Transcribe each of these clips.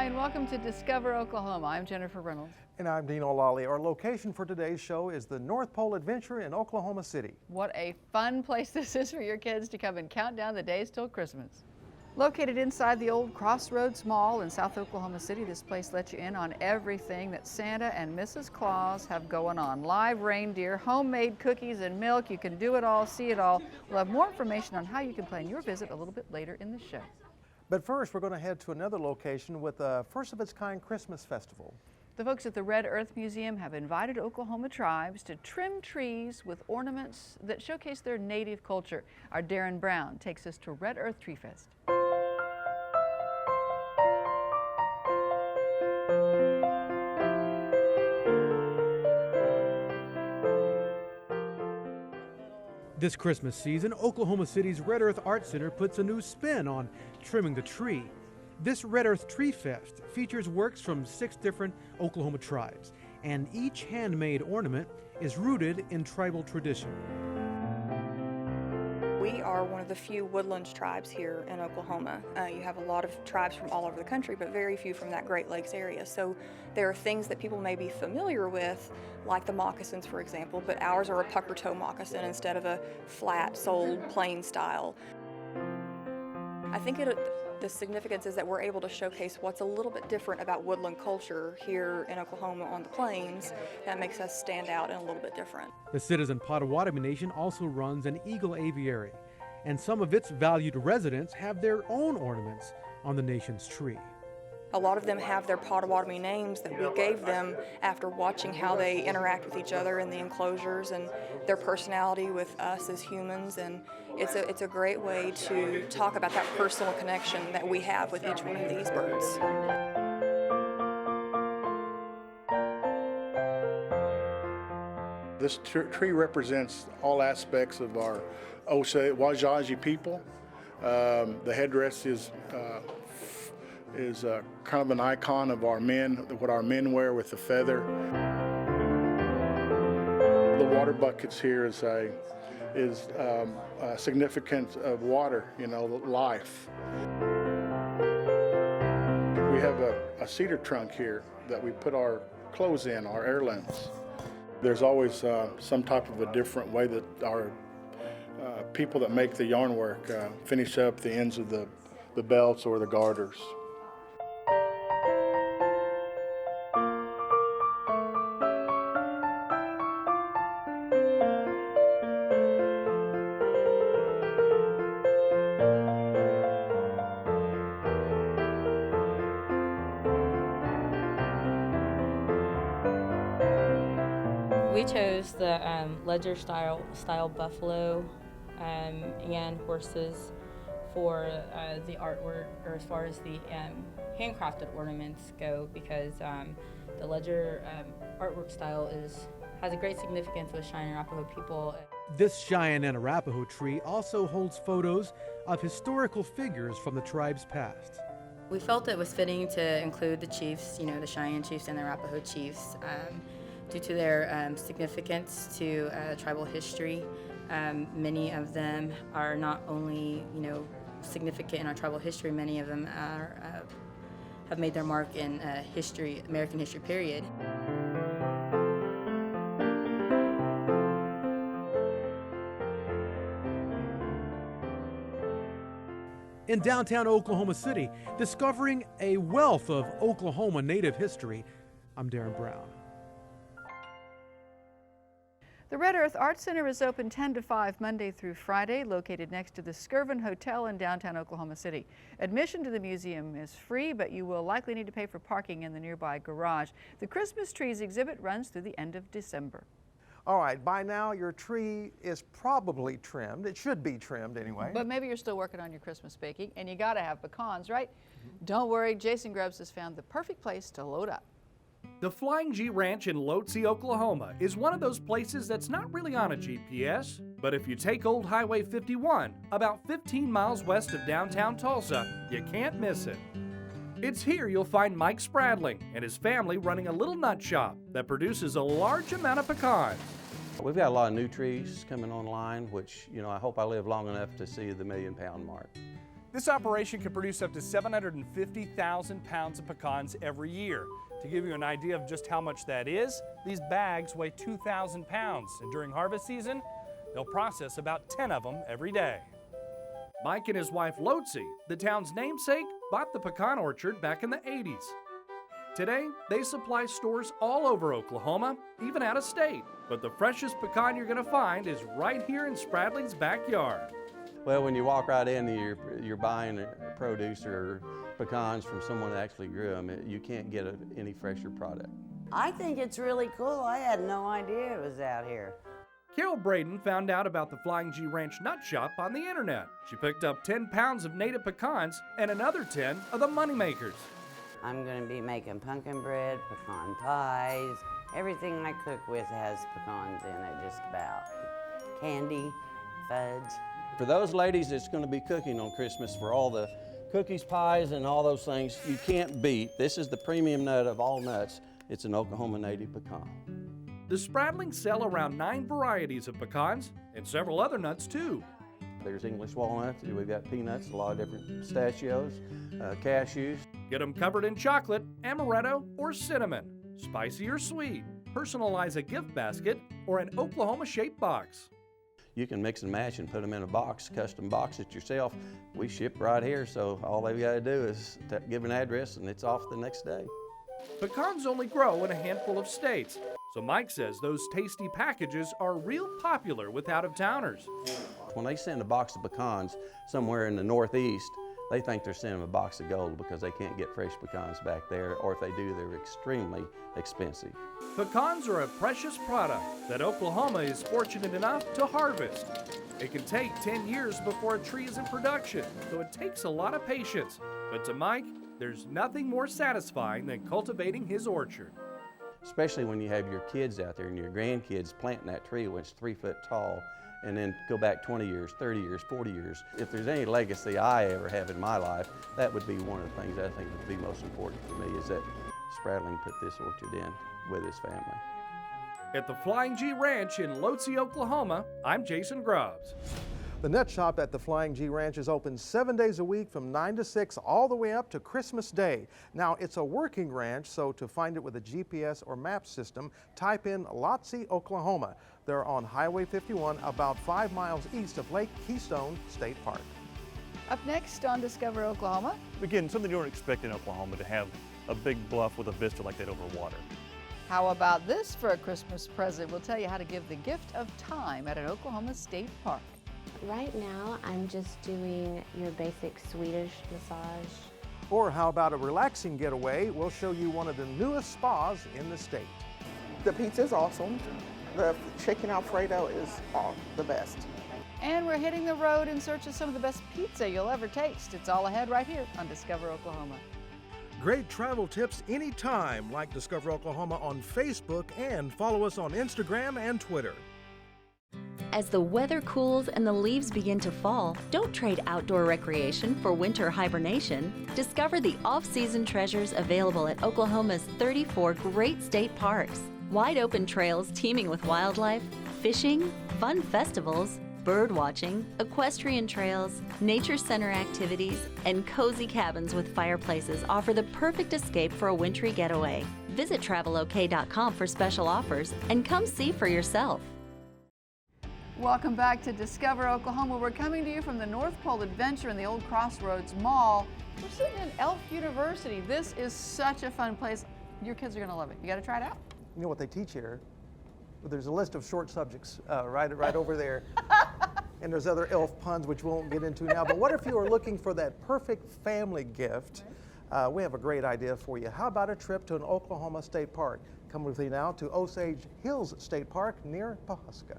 Hi, and welcome to Discover Oklahoma. I'm Jennifer Reynolds. And I'm Dean O'Lally. Our location for today's show is the North Pole Adventure in Oklahoma City. What a fun place this is for your kids to come and count down the days till Christmas. Located inside the old Crossroads Mall in South Oklahoma City, this place lets you in on everything that Santa and Mrs. Claus have going on. Live reindeer, homemade cookies and milk. You can do it all, see it all. We'll have more information on how you can plan your visit a little bit later in the show. But first, we're going to head to another location with a first-of-its-kind Christmas festival. The folks at the Red Earth Museum have invited Oklahoma tribes to trim trees with ornaments that showcase their native culture. Our Darren Brown takes us to Red Earth Tree Fest. This Christmas season, Oklahoma City's Red Earth Art Center puts a new spin on trimming the tree. This Red Earth Tree Fest features works from 6 different Oklahoma tribes, and each handmade ornament is rooted in tribal tradition. We are one of the few woodlands tribes here in Oklahoma. You have a lot of tribes from all over the country, but very few from that Great Lakes area. So there are things that people may be familiar with, like the moccasins, for example, but ours are a pucker toe moccasin instead of a flat-soled, plain style. I think the significance is that we're able to showcase what's a little bit different about woodland culture here in Oklahoma on the plains that makes us stand out and a little bit different. The Citizen Potawatomi Nation also runs an eagle aviary, and some of its valued residents have their own ornaments on the nation's tree. A lot of them have their Potawatomi names that we gave them after watching how they interact with each other in the enclosures and their personality with us as humans, and it's a great way to talk about that personal connection that we have with each one of these birds. This tree represents all aspects of our Osage people. The headdress is kind of an icon of our men, what our men wear with the feather. The water buckets here is significant of water, life. We have a cedar trunk here that we put our clothes in, our heirlooms. There's always some type of a different way that our people that make the yarn work finish up the ends of the belts or the garters. We chose the ledger style buffalo and horses for the artwork, or as far as the handcrafted ornaments go, because the ledger artwork style has a great significance with Cheyenne and Arapaho people. This Cheyenne and Arapaho tree also holds photos of historical figures from the tribe's past. We felt it was fitting to include the chiefs, the Cheyenne chiefs and the Arapaho chiefs, due to their significance to tribal history. Many of them are not only, significant in our tribal history, many of them have made their mark in American history period. In downtown Oklahoma City, discovering a wealth of Oklahoma native history, I'm Darren Brown. The Red Earth Art Center is open 10 to 5 Monday through Friday, located next to the Skirvin Hotel in downtown Oklahoma City. Admission to the museum is free, but you will likely need to pay for parking in the nearby garage. The Christmas trees exhibit runs through the end of December. All right, by now your tree is probably trimmed. It should be trimmed anyway. But maybe you're still working on your Christmas baking, and you gotta have pecans, right? Don't worry, Jason Grubbs has found the perfect place to load up. The Flying G Ranch in Lotse, Oklahoma is one of those places that's not really on a GPS, but if you take Old Highway 51, about 15 miles west of downtown Tulsa, you can't miss it. It's here you'll find Mike Spradling and his family running a little nut shop that produces a large amount of pecans. We've got a lot of new trees coming online, which, I hope I live long enough to see the 1 million pound mark. This operation can produce up to 750,000 pounds of pecans every year. To give you an idea of just how much that is, these bags weigh 2,000 pounds, and during harvest season, they'll process about 10 of them every day. Mike and his wife Lotzi, the town's namesake, bought the pecan orchard back in the 80s. Today, they supply stores all over Oklahoma, even out of state. But the freshest pecan you're going to find is right here in Spradling's backyard. Well, when you walk right in, you're buying produce or pecans from someone that actually grew them. You can't get any fresher product. I think it's really cool. I had no idea it was out here. Carol Braden found out about the Flying G Ranch Nut Shop on the internet. She picked up 10 pounds of native pecans and another 10 of the moneymakers. I'm going to be making pumpkin bread, pecan pies. Everything I cook with has pecans in it, just about. Candy, fudge. For those ladies that's going to be cooking on Christmas, for all the cookies, pies, and all those things, you can't beat. This is the premium nut of all nuts. It's an Oklahoma native pecan. The Spradlings sell around 9 varieties of pecans and several other nuts too. There's English walnuts, we've got peanuts, a lot of different pistachios, cashews. Get them covered in chocolate, amaretto, or cinnamon. Spicy or sweet. Personalize a gift basket or an Oklahoma-shaped box. You can mix and match and put them in a box, custom box it yourself. We ship right here, so all they've got to do is give an address and it's off the next day. Pecans only grow in a handful of states, so Mike says those tasty packages are real popular with out-of-towners. When they send a box of pecans somewhere in the Northeast, they think they're sending them a box of gold because they can't get fresh pecans back there, or if they do, they're extremely expensive. Pecans are a precious product that Oklahoma is fortunate enough to harvest. It can take 10 years before a tree is in production, so it takes a lot of patience. But to Mike, there's nothing more satisfying than cultivating his orchard. Especially when you have your kids out there and your grandkids planting that tree when it's 3 foot tall, and then go back 20 years, 30 years, 40 years. If there's any legacy I ever have in my life, that would be one of the things I think would be most important for me, is that Spradling put this orchard in with his family. At the Flying G Ranch in Lotzi, Oklahoma, I'm Jason Grubbs. The nut shop at the Flying G Ranch is open 7 days a week from 9 to 6 all the way up to Christmas Day. Now, it's a working ranch, so to find it with a GPS or map system, type in Lotzi, Oklahoma. They're on Highway 51, about 5 miles east of Lake Keystone State Park. Up next on Discover Oklahoma. Again, something you don't expect in Oklahoma, to have a big bluff with a vista like that over water. How about this for a Christmas present? We'll tell you how to give the gift of time at an Oklahoma State Park. Right now, I'm just doing your basic Swedish massage. Or how about a relaxing getaway? We'll show you one of the newest spas in the state. The pizza is awesome. The chicken Alfredo is the best. And we're hitting the road in search of some of the best pizza you'll ever taste. It's all ahead right here on Discover Oklahoma. Great travel tips anytime, like Discover Oklahoma on Facebook and follow us on Instagram and Twitter. As the weather cools and the leaves begin to fall, don't trade outdoor recreation for winter hibernation. Discover the off-season treasures available at Oklahoma's 34 great state parks. Wide open trails teeming with wildlife, fishing, fun festivals, bird watching, equestrian trails, nature center activities, and cozy cabins with fireplaces offer the perfect escape for a wintry getaway. Visit travelok.com for special offers and come see for yourself. Welcome back to Discover Oklahoma. We're coming to you from the North Pole Adventure in the old Crossroads Mall. We're sitting in Elf University. This is such a fun place. Your kids are going to love it. You got to try it out. You know what they teach here? Well, there's a list of short subjects right over there. And there's other elf puns which we won't get into now. But what if you are looking for that perfect family gift? We have a great idea for you. How about a trip to an Oklahoma State Park? Come with me now to Osage Hills State Park near Pawhuska.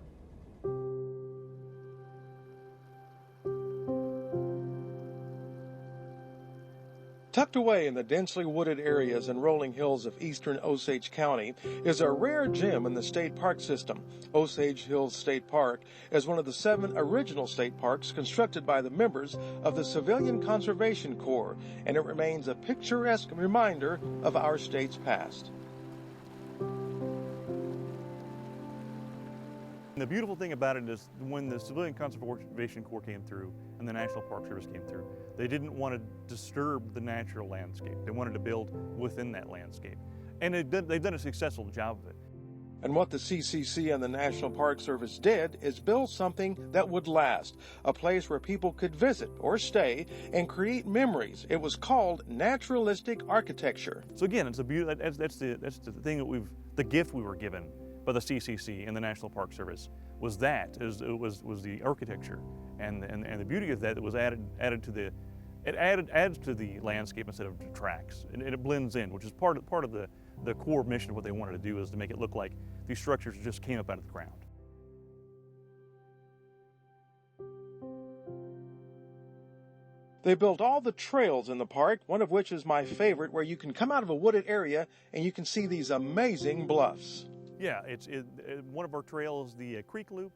Tucked away in the densely wooded areas and rolling hills of eastern Osage County is a rare gem in the state park system. Osage Hills State Park is one of the 7 original state parks constructed by the members of the Civilian Conservation Corps, and it remains a picturesque reminder of our state's past. And the beautiful thing about it is when the Civilian Conservation Corps came through and the National Park Service came through, they didn't want to disturb the natural landscape. They wanted to build within that landscape. And they've done a successful job of it. And what the CCC and the National Park Service did is build something that would last, a place where people could visit or stay and create memories. It was called naturalistic architecture. So again, it's that's the thing that the gift we were given by the CCC and the National Park Service was the architecture and the beauty of that was adds to the landscape instead of detracts, and it blends in, which is part of the core mission of what they wanted to do, is to make it look like these structures just came up out of the ground. They built all the trails in the park, one of which is my favorite, where you can come out of a wooded area and you can see these amazing bluffs. Yeah, one of our trails, the Creek Loop,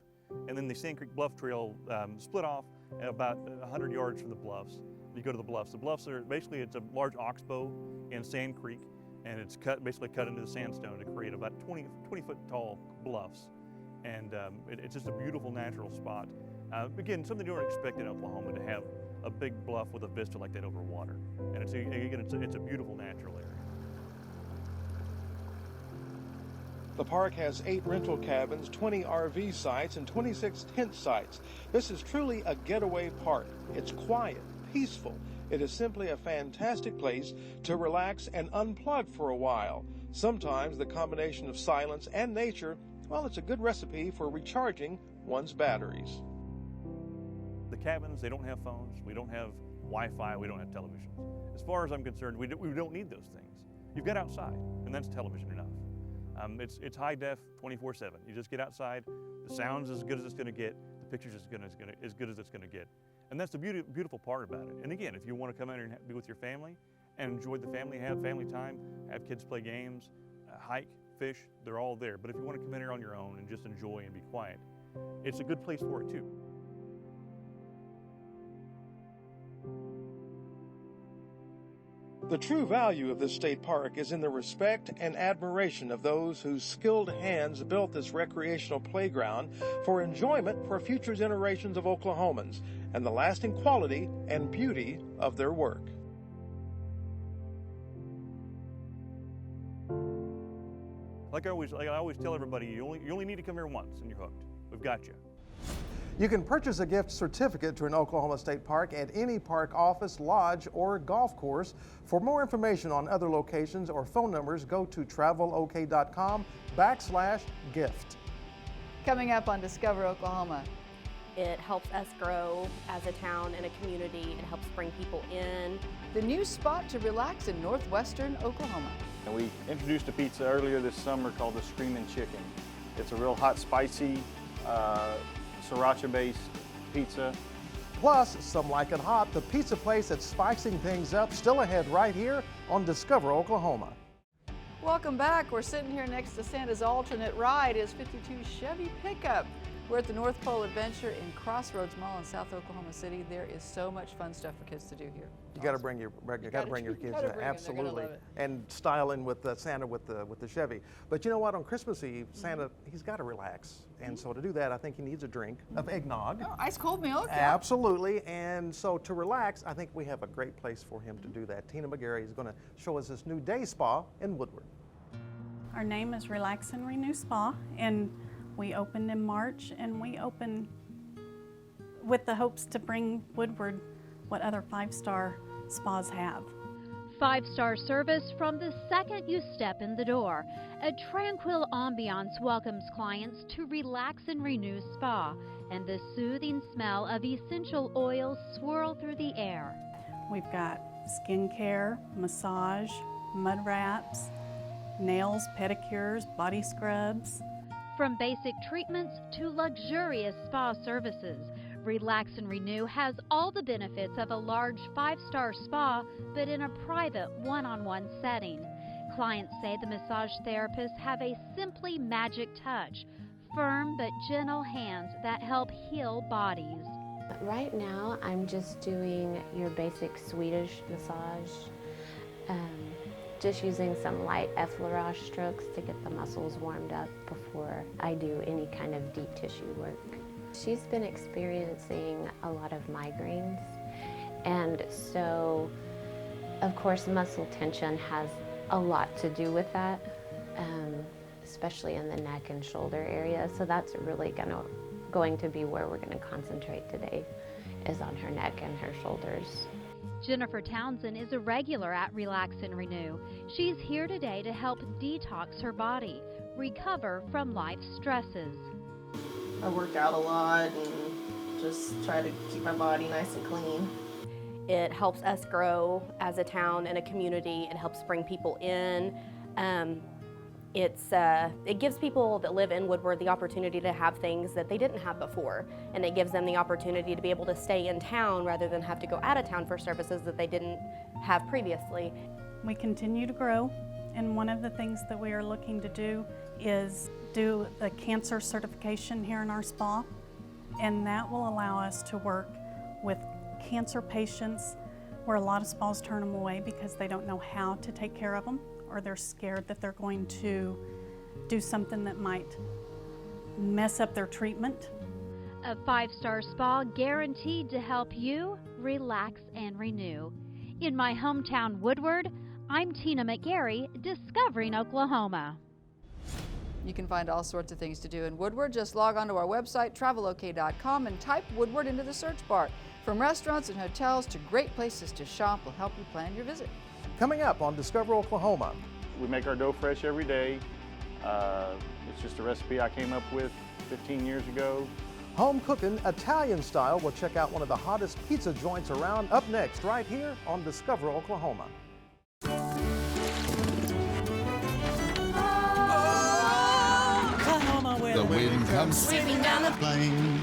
and then the Sand Creek Bluff Trail split off at about 100 yards from the bluffs. You go to the bluffs. The bluffs are basically, it's a large oxbow in Sand Creek, and it's basically cut into the sandstone to create about 20 foot tall bluffs. And it's just a beautiful natural spot. Again, something you don't expect in Oklahoma, to have a big bluff with a vista like that over water. And it's a beautiful natural area. The park has 8 rental cabins, 20 RV sites, and 26 tent sites. This is truly a getaway park. It's quiet, peaceful. It is simply a fantastic place to relax and unplug for a while. Sometimes the combination of silence and nature, well, it's a good recipe for recharging one's batteries. The cabins, they don't have phones, we don't have Wi-Fi, we don't have televisions. As far as I'm concerned, we don't need those things. You've got outside, and that's television enough. It's high def 24/7. You just get outside, the sound's as good as it's going to get, the picture's as good as it's going to get. And that's the beautiful part about it. And again, if you want to come out here and be with your family and enjoy the family, have family time, have kids play games, hike, fish, they're all there. But if you want to come in here on your own and just enjoy and be quiet, it's a good place for it too. The true value of this state park is in the respect and admiration of those whose skilled hands built this recreational playground for enjoyment for future generations of Oklahomans, and the lasting quality and beauty of their work. Like I always tell everybody, you only need to come here once and you're hooked. We've got you. You can purchase a gift certificate to an Oklahoma State Park at any park office, lodge, or golf course. For more information on other locations or phone numbers, go to travelok.com/gift. Coming up on Discover Oklahoma. It helps us grow as a town and a community. It helps bring people in. The new spot to relax in northwestern Oklahoma. And we introduced a pizza earlier this summer called the Screamin' Chicken. It's a real hot, spicy, sriracha-based pizza. Plus, some like it hot, the pizza place that's spicing things up, still ahead right here on Discover Oklahoma. Welcome back. We're sitting here next to Santa's alternate ride, his 52 Chevy pickup. We're at the North Pole Adventure in Crossroads Mall in South Oklahoma City. There is so much fun stuff for kids to do here. You got to bring your kids there, absolutely, and styling with Santa with the Chevy. But you know what? On Christmas Eve, Santa, he's got to relax, and so to do that, I think he needs a drink of eggnog. Oh, ice cold milk. Absolutely, and so to relax, I think we have a great place for him to do that. Tina McGarry is going to show us this new day spa in Woodward. Our name is Relax and Renew Spa, and we opened in March, and we open with the hopes to bring Woodward what other five-star spas have. Five-star service from the second you step in the door. A tranquil ambiance welcomes clients to Relax and Renew Spa, and the soothing smell of essential oils swirl through the air. We've got skincare, massage, mud wraps, nails, pedicures, body scrubs. From basic treatments to luxurious spa services, Relax and Renew has all the benefits of a large five-star spa, but in a private one-on-one setting. Clients say the massage therapists have a simply magic touch, firm but gentle hands that help heal bodies. Right now, I'm just doing your basic Swedish massage, Just using some light effleurage strokes to get the muscles warmed up before I do any kind of deep tissue work. She's been experiencing a lot of migraines, and so of course muscle tension has a lot to do with that, especially in the neck and shoulder area. So that's really going to be where we're going to concentrate today, is on her neck and her shoulders. Jennifer Townsend is a regular at Relax and Renew. She's here today to help detox her body, recover from life's stresses. I work out a lot and just try to keep my body nice and clean. It helps us grow as a town and a community. It helps bring people in. It gives people that live in Woodward the opportunity to have things that they didn't have before, and it gives them the opportunity to be able to stay in town rather than have to go out of town for services that they didn't have previously. We continue to grow, and one of the things that we are looking to do is do the cancer certification here in our spa, and that will allow us to work with cancer patients where a lot of spas turn them away because they don't know how to take care of them, or they're scared that they're going to do something that might mess up their treatment. A 5-star spa guaranteed to help you relax and renew. In my hometown Woodward, I'm Tina McGarry, discovering Oklahoma. You can find all sorts of things to do in Woodward. Just log on to our website, travelok.com, and type Woodward into the search bar. From restaurants and hotels to great places to shop will help you plan your visit. Coming up on Discover Oklahoma. We make our dough fresh every day. It's just a recipe I came up with 15 years ago. Home cooking Italian style. We'll check out one of the hottest pizza joints around up next, right here on Discover Oklahoma. The wind comes sweeping down the plain,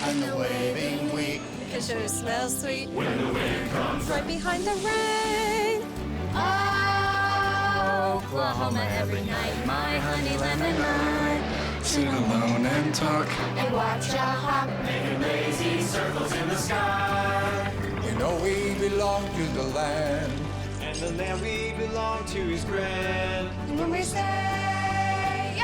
and the waving wheat can sure smell sweet when the wind comes right behind the rain. Oh, Oklahoma every night, my honey lemon night. Sit alone and talk and watch a hawk making lazy circles in the sky. You know we belong to the land, and the land we belong to is grand. And when we say,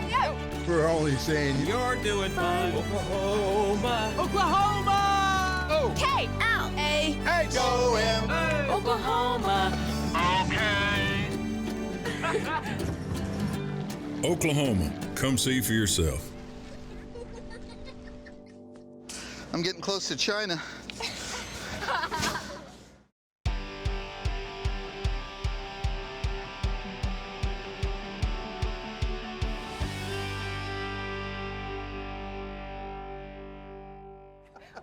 yo, we're only saying you're doing fine. Oklahoma, Oklahoma. Oh, K-L-A-H-O-M. Oklahoma. Okay. Oklahoma, come see for yourself. I'm getting close to China.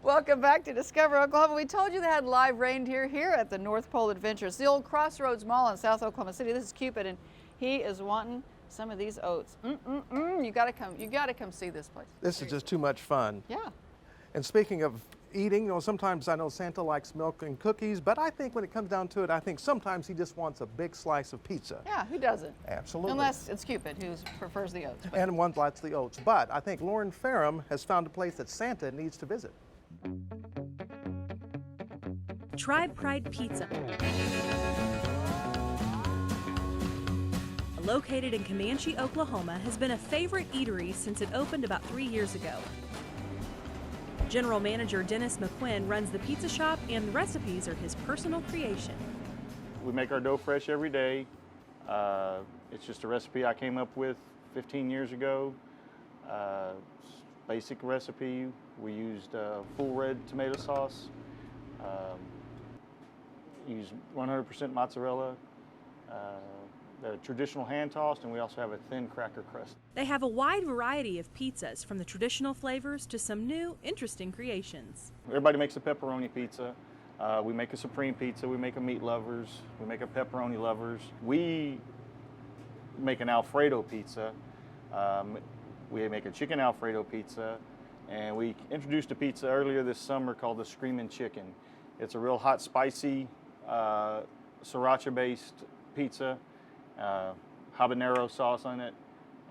Welcome back to Discover Oklahoma. We told you they had live reindeer here at the North Pole Adventures, the old Crossroads Mall in South Oklahoma City. This is Cupid, and he is wanting some of these oats. You gotta come see this place. This is just too much fun. Yeah. And speaking of eating, you know, sometimes I know Santa likes milk and cookies, but I think when it comes down to it, I think sometimes he just wants a big slice of pizza. Yeah, who doesn't? Absolutely. Unless it's Cupid, who prefers the oats. And one likes the oats. But I think Lauren Ferrum has found a place that Santa needs to visit. Tribe Pride Pizza. Located in Comanche, Oklahoma, has been a favorite eatery since it opened about 3 years ago. General Manager Dennis McQuinn runs the pizza shop, and the recipes are his personal creation. We make our dough fresh every day. It's just a recipe I came up with 15 years ago. Basic recipe. We used full red tomato sauce. Used 100% mozzarella. The traditional hand tossed, and we also have a thin cracker crust. They have a wide variety of pizzas, from the traditional flavors to some new, interesting creations. Everybody makes a pepperoni pizza. We make a supreme pizza. We make a meat lovers. We make a pepperoni lovers. We make an Alfredo pizza. We make a chicken Alfredo pizza. And we introduced a pizza earlier this summer called the Screamin' Chicken. It's a real hot, spicy, sriracha-based pizza. Habanero sauce on it,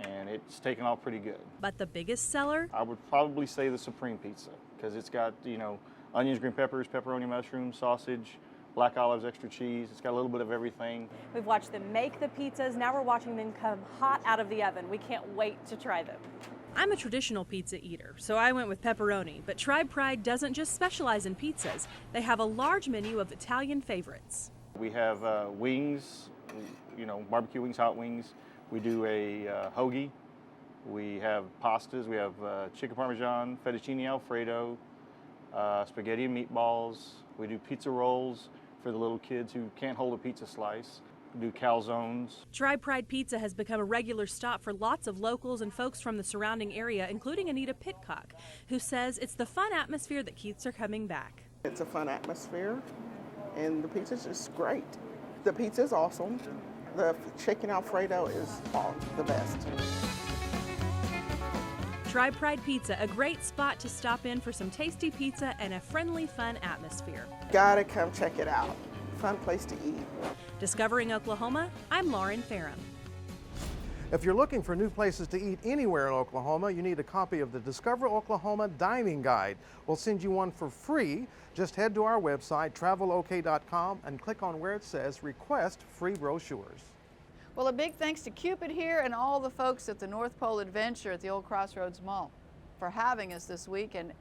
and it's taken off pretty good. But the biggest seller? I would probably say the Supreme Pizza, because it's got, you know, onions, green peppers, pepperoni, mushrooms, sausage, black olives, extra cheese. It's got a little bit of everything. We've watched them make the pizzas. Now we're watching them come hot out of the oven. We can't wait to try them. I'm a traditional pizza eater, so I went with pepperoni, but Tribe Pride doesn't just specialize in pizzas. They have a large menu of Italian favorites. We have wings, barbecue wings, hot wings. We do a hoagie. We have pastas. We have chicken parmesan, fettuccine alfredo, spaghetti and meatballs. We do pizza rolls for the little kids who can't hold a pizza slice. We do calzones. Tribe Pride Pizza has become a regular stop for lots of locals and folks from the surrounding area, including Anita Pitcock, who says it's the fun atmosphere that keeps her coming back. It's a fun atmosphere, and the pizza's just great. The pizza's awesome. The chicken Alfredo is the best. Tribe Pride Pizza, a great spot to stop in for some tasty pizza and a friendly, fun atmosphere. Gotta come check it out. Fun place to eat. Discovering Oklahoma, I'm Lauren Farram. If you're looking for new places to eat anywhere in Oklahoma, you need a copy of the Discover Oklahoma Dining Guide. We'll send you one for free. Just head to our website, travelok.com, and click on where it says Request Free Brochures. Well, a big thanks to Cupid here and all the folks at the North Pole Adventure at the Old Crossroads Mall for having us this week. And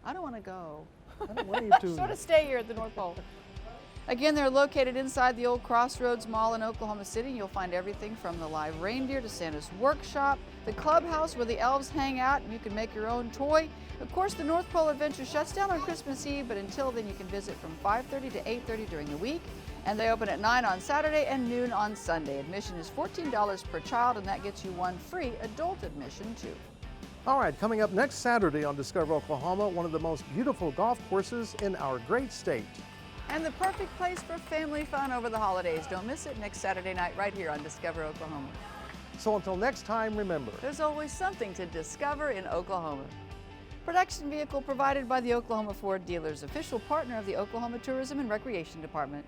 I don't want to go. I don't want you to. I want to stay here at the North Pole. Again, they're located inside the Old Crossroads Mall in Oklahoma City. You'll find everything from the live reindeer to Santa's workshop, the clubhouse where the elves hang out and you can make your own toy. Of course, the North Pole Adventure shuts down on Christmas Eve, but until then you can visit from 5:30 to 8:30 during the week. And they open at 9 on Saturday and noon on Sunday. Admission is $14 per child, and that gets you one free adult admission too. All right, coming up next Saturday on Discover Oklahoma, one of the most beautiful golf courses in our great state. And the perfect place for family fun over the holidays. Don't miss it next Saturday night right here on Discover Oklahoma. So until next time, remember, there's always something to discover in Oklahoma. Production vehicle provided by the Oklahoma Ford Dealers, official partner of the Oklahoma Tourism and Recreation Department.